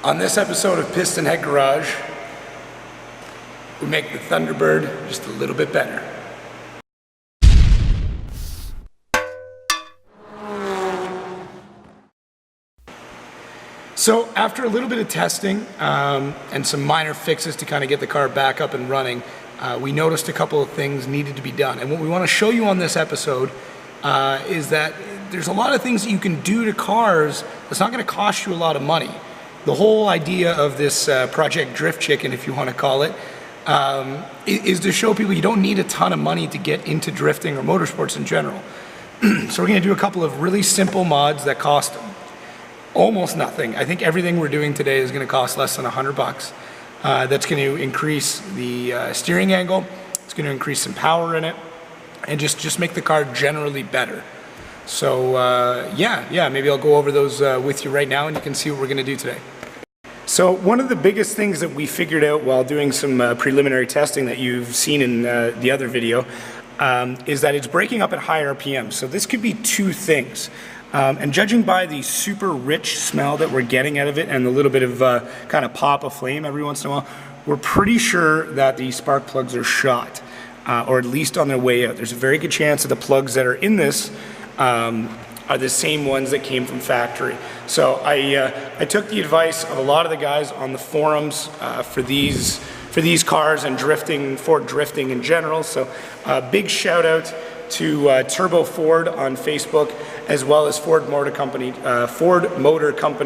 On this episode of Pistonhead Garage, we make the Thunderbird just a little bit better. So after a little bit of testing and some minor fixes to kind of get the car back up and running, we noticed a couple of things needed to be done. And what we want to show you on this episode is that there's a lot of things that you can do to cars that's not going to cost you a lot of money. The whole idea of this Project Drift Chicken, if you want to call it, is to show people you don't need a ton of money to get into drifting or motorsports in general. So we're going to do a couple of really simple mods that cost almost nothing. I think everything we're doing today is going to cost less than $100. That's going to increase the steering angle, it's going to increase some power in it, and just make the car generally better. So yeah, maybe I'll go over those with you right now and you can see what we're going to do today. So one of the biggest things that we figured out while doing some preliminary testing that you've seen in the other video is that it's breaking up at high RPM. So this could be two things. And judging by the super rich smell that we're getting out of it and the little bit of kind of pop of flame every once in a while, we're pretty sure that the spark plugs are shot, or at least on their way out. There's a very good chance that the plugs that are in this are the same ones that came from factory. So I took the advice of a lot of the guys on the forums for these cars and drifting, Ford drifting in general. So big shout out to Turbo Ford on Facebook, as well as Ford Motor Company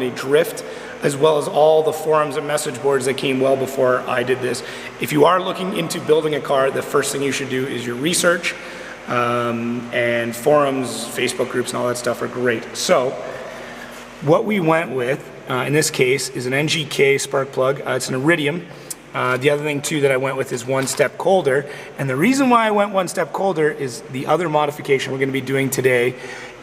Drift, as well as all the forums and message boards that came well before I did this. If you are looking into building a car, the first thing you should do is your research, and forums, Facebook groups, and all that stuff are great. So what we went with in this case is an NGK spark plug. It's an iridium. The other thing too that I went with is one step colder, and the reason why I went one step colder is the other modification we're going to be doing today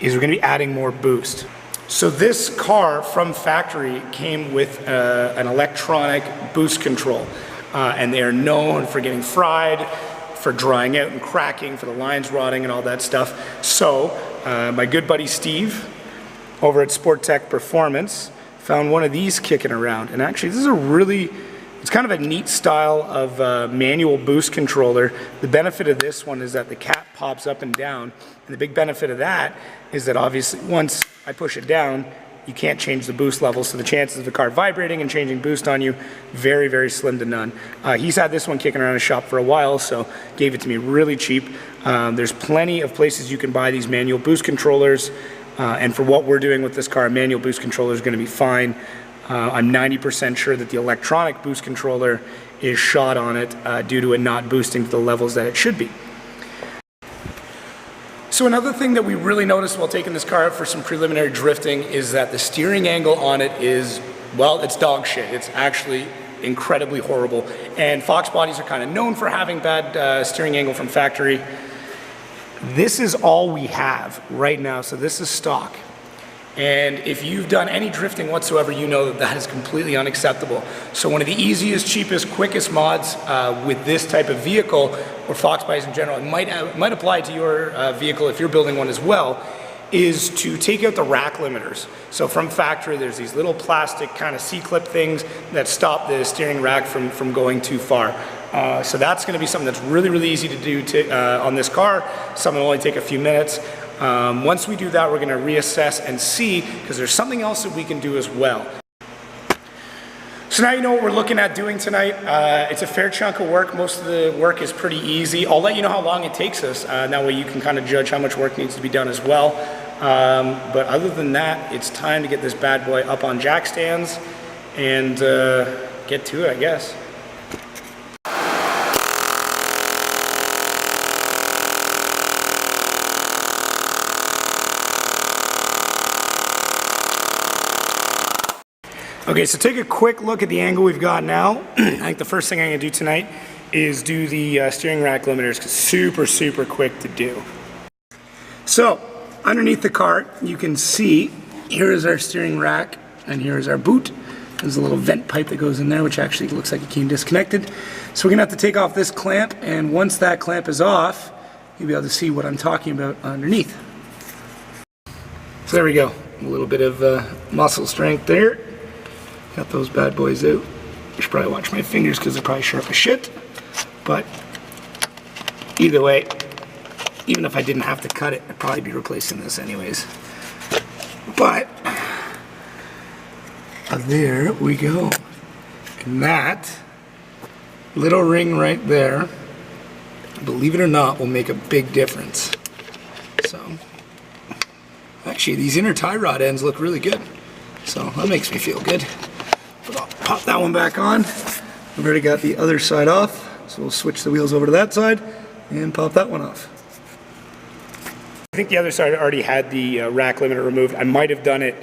is we're going to be adding more boost. So this car from factory came with an electronic boost control, and they are known for getting fried, for drying out and cracking, for the lines rotting and all that stuff. So my good buddy Steve over at Sport Tech Performance found one of these kicking around, and actually this is it's kind of a neat style of manual boost controller. The benefit of this one is that the cap pops up and down, and the big benefit of that is that obviously once I push it down, you can't change the boost level, so the chances of the car vibrating and changing boost on you, very, very slim to none. He's had this one kicking around his shop for a while, so gave it to me really cheap. There's plenty of places you can buy these manual boost controllers, and for what we're doing with this car, a manual boost controller is going to be fine. I'm 90% sure that the electronic boost controller is shot on it due to it not boosting to the levels that it should be. So another thing that we really noticed while taking this car out for some preliminary drifting is that the steering angle on it is, well, it's dog shit. It's actually incredibly horrible. And Fox bodies are kind of known for having bad steering angle from factory. This is all we have right now, so this is stock. And if you've done any drifting whatsoever, you know that that is completely unacceptable. So one of the easiest, cheapest, quickest mods with this type of vehicle, or Fox bodies in general, it might apply to your vehicle if you're building one as well, is to take out the rack limiters. So from factory, there's these little plastic kind of C-clip things that stop the steering rack from going too far. So that's going to be something that's really, really easy to do on this car. Something will only take a few minutes. Once we do that, we're going to reassess and see, because there's something else that we can do as well. So now you know what we're looking at doing tonight. It's a fair chunk of work. Most of the work is pretty easy. I'll let you know how long it takes us. That way you can kind of judge how much work needs to be done as well. But other than that, it's time to get this bad boy up on jack stands and get to it, I guess. Okay, so take a quick look at the angle we've got now. I think the first thing I'm going to do tonight is do the steering rack limiters, because super, super quick to do. So, underneath the cart, you can see, here is our steering rack, and here is our boot. There's a little vent pipe that goes in there, which actually looks like it came disconnected. So we're going to have to take off this clamp, and once that clamp is off, you'll be able to see what I'm talking about underneath. So there we go, a little bit of muscle strength there. Got those bad boys out. I should probably watch my fingers because they're probably sharp as shit. But either way, even if I didn't have to cut it, I'd probably be replacing this anyways. But there we go. And that little ring right there, believe it or not, will make a big difference. So, actually, these inner tie rod ends look really good. So that makes me feel good. But I'll pop that one back on. We've already got the other side off. So we'll switch the wheels over to that side and pop that one off. I think the other side already had the rack limiter removed. I might have done it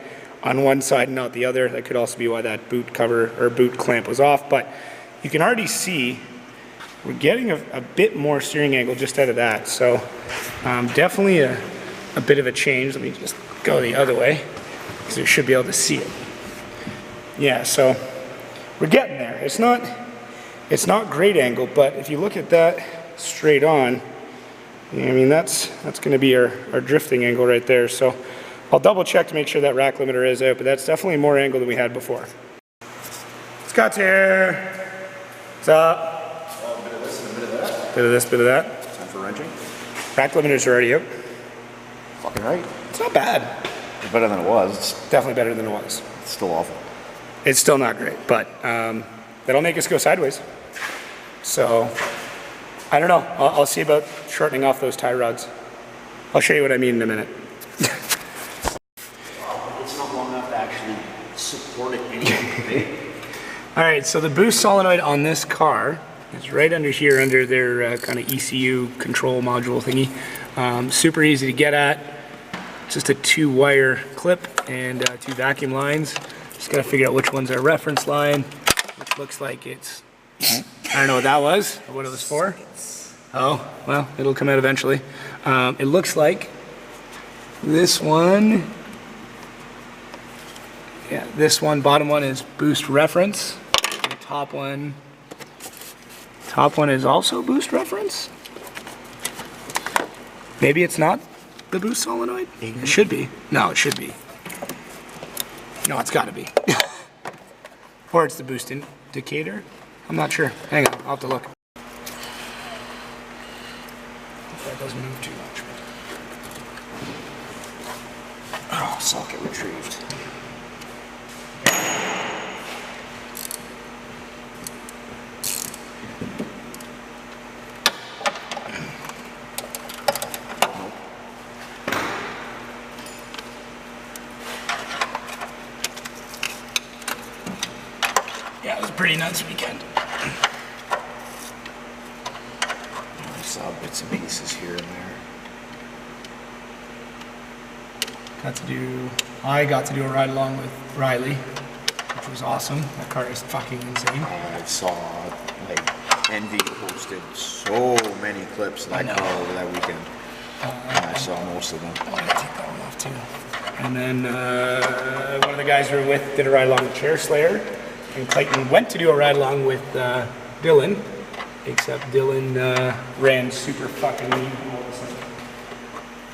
on one side and not the other. That could also be why that boot cover or boot clamp was off. But you can already see we're getting a bit more steering angle just out of that. So definitely a bit of a change. Let me just go the other way because you should be able to see it. Yeah, so we're getting there. It's not great angle, but if you look at that straight on, I mean, that's going to be our drifting angle right there. So I'll double check to make sure that rack limiter is out, but that's definitely more angle than we had before. Scott's here. What's up? Oh, a bit of this and a bit of that. Bit of this, bit of that. Time for wrenching. Rack limiters are already out. Fucking right. It's not bad. It's better than it was. It's definitely better than it was. It's still awful. It's still not great, but that'll make us go sideways. So I don't know. I'll see about shortening off those tie rods. I'll show you what I mean in a minute. It's not long enough to actually support it anyway. All right, so the boost solenoid on this car is right under here, under their kind of ECU control module thingy. Super easy to get at. Just a 2-wire clip and 2 vacuum lines. Just gotta figure out which one's our reference line, which looks like it's, I don't know what that was, or what it was for. Oh, well, it'll come out eventually. It looks like this one, yeah, this one, bottom one is boost reference. The top one is also boost reference. Maybe it's not the boost solenoid? It should be. No, it should be. No, it's gotta be. Or it's the boost indicator. I'm not sure. Hang on, I'll have to look. If that doesn't move too much. Oh, socket retrieved. Yeah, it was a pretty nuts weekend. I saw bits and pieces here and there. I got to do a ride along with Riley, which was awesome. That car is fucking insane. I saw, like, Envy posted so many clips of that car over that weekend. And I saw most of them. I'm gonna take that one off too. And then one of the guys we were with did a ride along with Chair Slayer. And Clayton went to do a ride along with Dylan, except Dylan ran super fucking lean all of a sudden.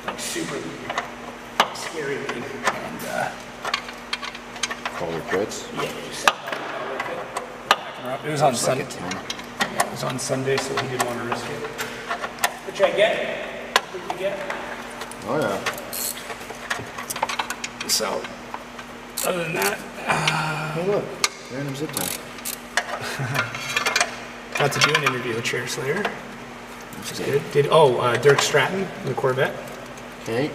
Like super scary lean. And Call her quits. yeah, he just backing her up. It was on Sunday. Yeah, it was on Sunday, so he didn't want to risk it. Which I get. What you get? Oh yeah. So, other than that, Oh look, random zip tie. got to do an interview with Chair Slayer, which is good. Dirk Stratton, the Corvette. Okay.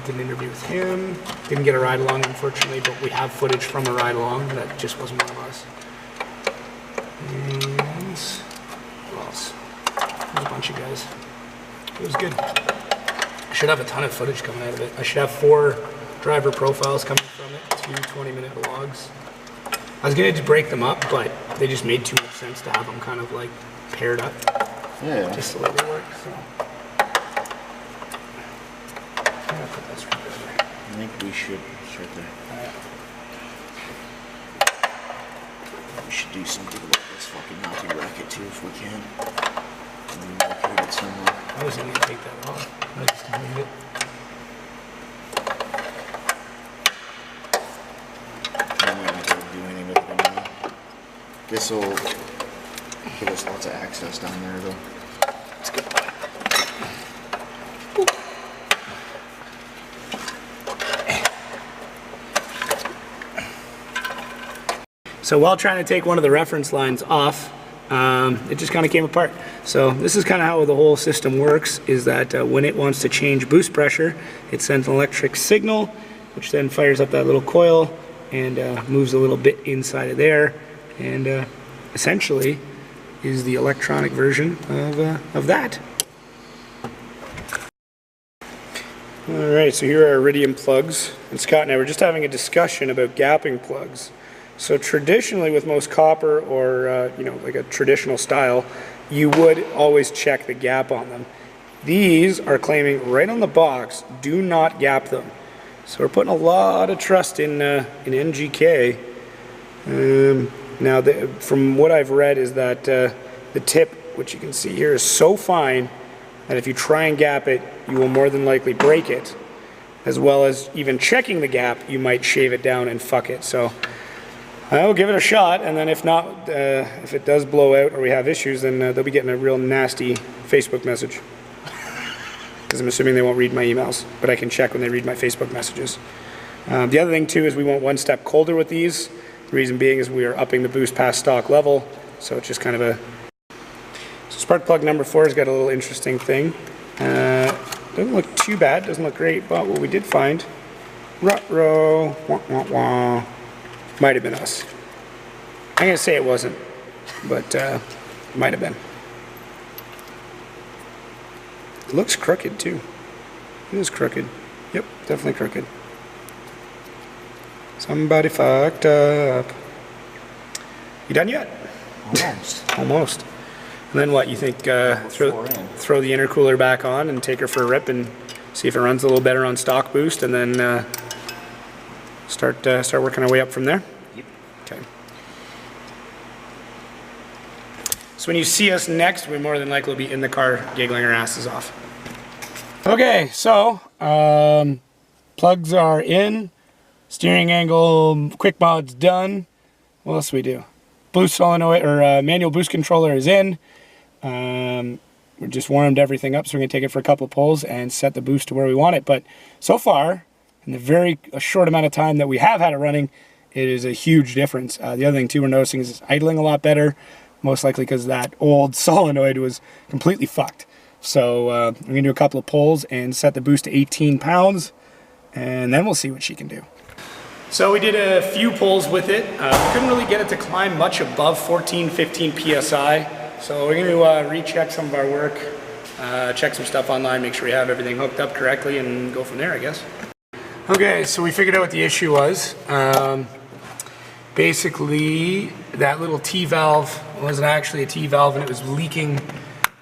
Did an interview with him. Didn't get a ride along, unfortunately, but we have footage from a ride along that just wasn't one of us. And who else? There's a bunch of guys. It was good. I should have a ton of footage coming out of it. I should have 4 driver profiles coming from it, 2 20-minute vlogs. I was going to break them up, but they just made too much sense to have them kind of like paired up. Yeah. Just the way they work, so. I'm gonna put this right there. I think we should start there. We should do something about this fucking mounting bracket too if we can. And then locate it somewhere. I was going to take that off. I just didn't need it. I'm not going to do anything This will give us lots of access down there though. That's good. So while trying to take one of the reference lines off, it just kind of came apart. So this is kind of how the whole system works, is that when it wants to change boost pressure, it sends an electric signal, which then fires up that little coil and moves a little bit inside of there, and essentially is the electronic version of that. Alright, so here are iridium plugs, and Scott and I were just having a discussion about gapping plugs. So traditionally with most copper or you know, like a traditional style, you would always check the gap on them. These are claiming right on the box, do not gap them. So we're putting a lot of trust in NGK. Now from what I've read is that the tip, which you can see here, is so fine that if you try and gap it, you will more than likely break it. As well as even checking the gap, you might shave it down and fuck it. So I'll give it a shot, and then if not, if it does blow out or we have issues, then they'll be getting a real nasty Facebook message. Because I'm assuming they won't read my emails, but I can check when they read my Facebook messages. The other thing too is we went one step colder with these. The reason being is we are upping the boost past stock level, so it's just kind of a... So spark plug number 4 has got a little interesting thing. Doesn't look too bad, doesn't look great, but what we did find, ruh-roh, wah, wah, wah. Might have been us. I'm going to say it wasn't, but might have been. It looks crooked too. It is crooked. Yep, definitely crooked. Somebody fucked up. You done yet? Almost. Almost. And then what, you think throw the intercooler back on and take her for a rip and see if it runs a little better on stock boost, and then start working our way up from there? Yep. Okay. So when you see us next, we more than likely will be in the car giggling our asses off. Okay, so plugs are in, steering angle, quick mod's done. What else do we do? Boost solenoid or manual boost controller is in. We just warmed everything up, so we're gonna take it for a couple of pulls and set the boost to where we want it. But so far, in the very short amount of time that we have had it running, it is a huge difference. The other thing too we're noticing is it's idling a lot better, most likely because that old solenoid was completely fucked. So we're gonna do a couple of pulls and set the boost to 18 pounds, and then we'll see what she can do. So we did a few pulls with it. We couldn't really get it to climb much above 14, 15 PSI. So we're gonna recheck some of our work, check some stuff online, make sure we have everything hooked up correctly, and go from there, I guess. Okay, so we figured out what the issue was. Basically, that little T-valve wasn't actually a T-valve, and it was leaking.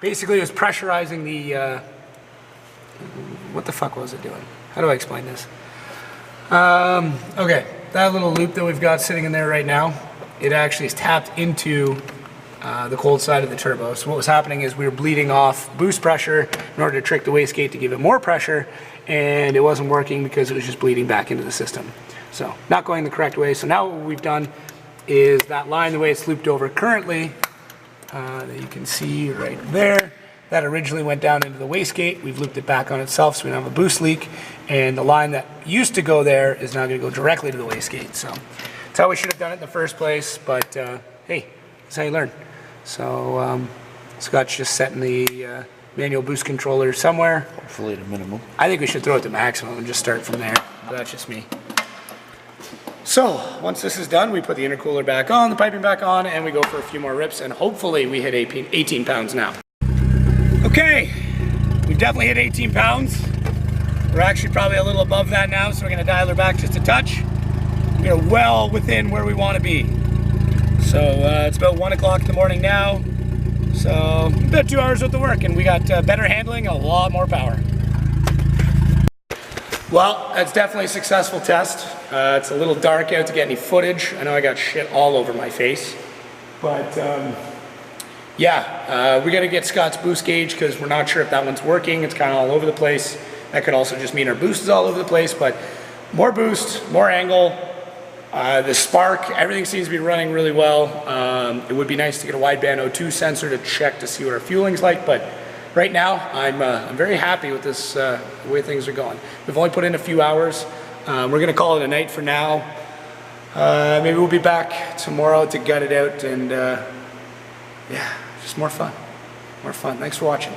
Basically, it was pressurizing the... what the fuck was it doing? How do I explain this? Okay, that little loop that we've got sitting in there right now, it actually is tapped into the cold side of the turbo. So what was happening is we were bleeding off boost pressure in order to trick the wastegate to give it more pressure, and it wasn't working because it was just bleeding back into the system. So not going the correct way. So now what we've done is that line, the way it's looped over currently, that you can see right there, that originally went down into the wastegate. We've looped it back on itself so we don't have a boost leak, and the line that used to go there is now going to go directly to the wastegate. So that's how we should have done it in the first place, but hey, that's how you learn. So Scott's just setting the manual boost controller somewhere. Hopefully at a minimum. I think we should throw it to maximum and just start from there, but that's just me. So once this is done, we put the intercooler back on, the piping back on, and we go for a few more rips, and hopefully we hit 18 pounds now. Okay, we've definitely hit 18 pounds. We're actually probably a little above that now, so we're gonna dial her back just a touch. We're well within where we wanna be. So it's about 1 o'clock in the morning now. So about 2 hours worth of work, and we got better handling, a lot more power. Well, that's definitely a successful test. It's a little dark out to get any footage. I know I got shit all over my face, but yeah, we gotta get Scott's boost gauge because we're not sure if that one's working. It's kind of all over the place. That could also just mean our boost is all over the place, but more boost, more angle, The spark, everything seems to be running really well. It would be nice to get a wideband O2 sensor to check to see what our fueling's like, but right now I'm very happy with this, the way things are going. We've only put in a few hours. We're going to call it a night for now. Maybe we'll be back tomorrow to gut it out, and yeah, just more fun. More fun. Thanks for watching.